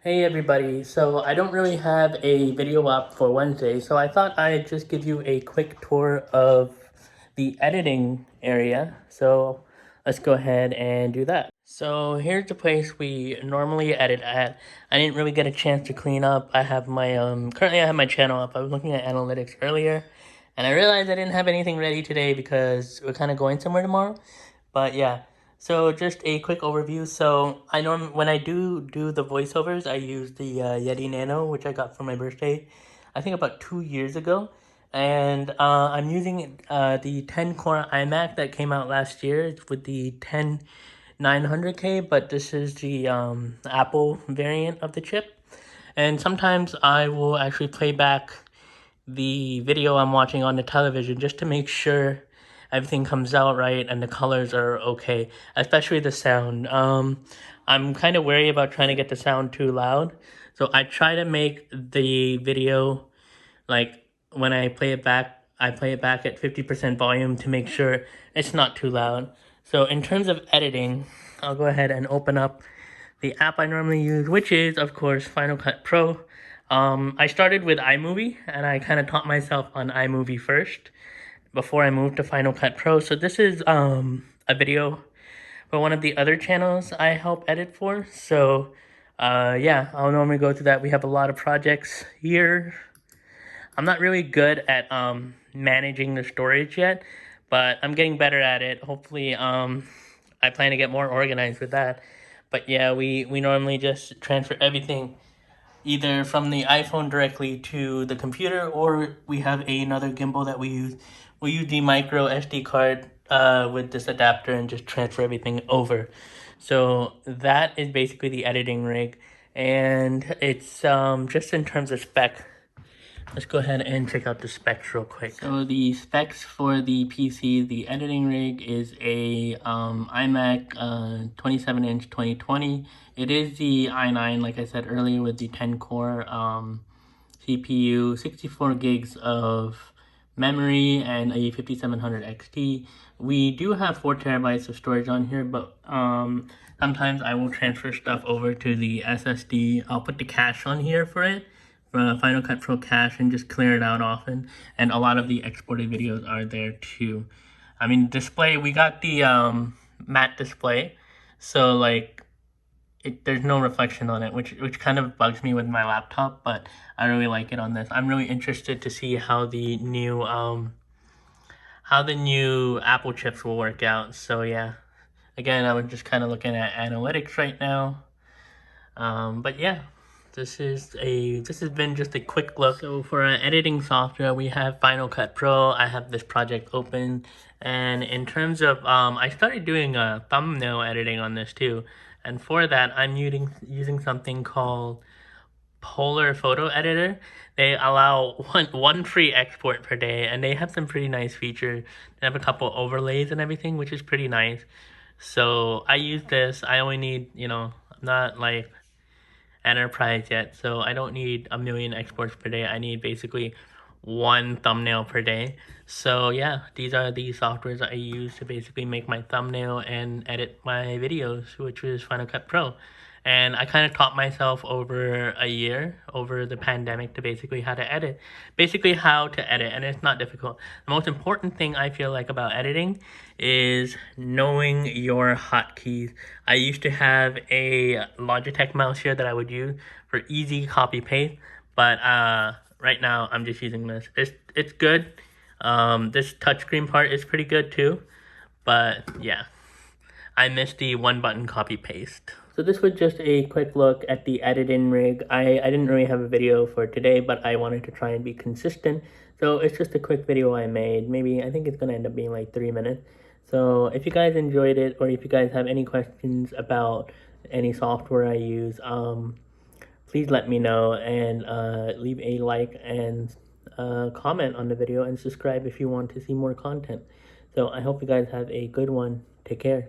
Hey everybody, so I don't really have a video up for Wednesday, so I thought I'd just give you a quick tour of the editing area. So let's go ahead and do that. So here's the place we normally edit at. I didn't really get a chance to clean up. I have my currently I have my channel up. I was looking at analytics earlier and I realized I didn't have anything ready today because we're kind of going somewhere tomorrow. But yeah, so just a quick overview. So when I do the voiceovers, I use the Yeti Nano, which I got for my birthday, I think about 2 years ago. And I'm using the 10 core iMac that came out last year with the 10 900K, but this is the Apple variant of the chip. And sometimes I will actually play back the video I'm watching on the television just to make sure everything comes out right and the colors are okay, especially the sound. I'm kind of wary about trying to get the sound too loud, so I try to make the video, like when I play it back, I play it back at 50% volume to make sure it's not too loud. So in terms of editing, I'll go ahead and open up the app I normally use, which is, of course, Final Cut Pro. I started with iMovie, and I kind of taught myself on iMovie first before I moved to Final Cut Pro. So this is a video for one of the other channels I help edit for. So yeah, I'll normally go through that. We have a lot of projects here. I'm not really good at managing the storage yet, but I'm getting better at it. Hopefully, I plan to get more organized with that. But yeah, we normally just transfer everything either from the iPhone directly to the computer, or we have another gimbal that we use. We use the micro SD card with this adapter and just transfer everything over. So that is basically the editing rig, and it's just in terms of spec. Let's go ahead and check out the specs real quick. So the specs for the PC, the editing rig is a iMac 27-inch 2020. It is the i9, like I said earlier, with the 10-core CPU, 64 gigs of memory, and a 5700 XT. We do have 4 terabytes of storage on here, but sometimes I will transfer stuff over to the SSD. I'll put the cache on here for it. Final Cut Pro cache, and just clear it out often, and a lot of the exported videos are there too. I mean, display, we got the matte display, so like there's no reflection on it, which kind of bugs me with my laptop, but I really like it on this. I'm really interested to see how the new Apple chips will work out. So yeah, again, I was just kind of looking at analytics right now. But yeah, this has been just a quick look. So for our editing software, we have Final Cut Pro. I have this project open, and in terms of I started doing thumbnail editing on this too, and for that I'm using something called Polarr Photo Editor. They allow one free export per day, and they have some pretty nice features. They have a couple overlays and everything, which is pretty nice. So I use this. I only need, I'm not like enterprise yet, so I don't need a million exports per day. I need basically one thumbnail per day. So yeah, these are the softwares I use to basically make my thumbnail and edit my videos, which is Final Cut Pro. And I kind of taught myself over a year, over the pandemic, to basically how to edit. Basically how to edit, and it's not difficult. The most important thing I feel like about editing is knowing your hotkeys. I used to have a Logitech mouse here that I would use for easy copy paste, but right now I'm just using this. It's good. This touchscreen part is pretty good too, but yeah, I missed the one button copy paste. So this was just a quick look at the editing rig. I didn't really have a video for today, but I wanted to try and be consistent. So it's just a quick video I made. Maybe, I think it's gonna end up being like 3 minutes. So if you guys enjoyed it, or if you guys have any questions about any software I use, please let me know, and leave a like and comment on the video, and subscribe if you want to see more content. So I hope you guys have a good one. Take care.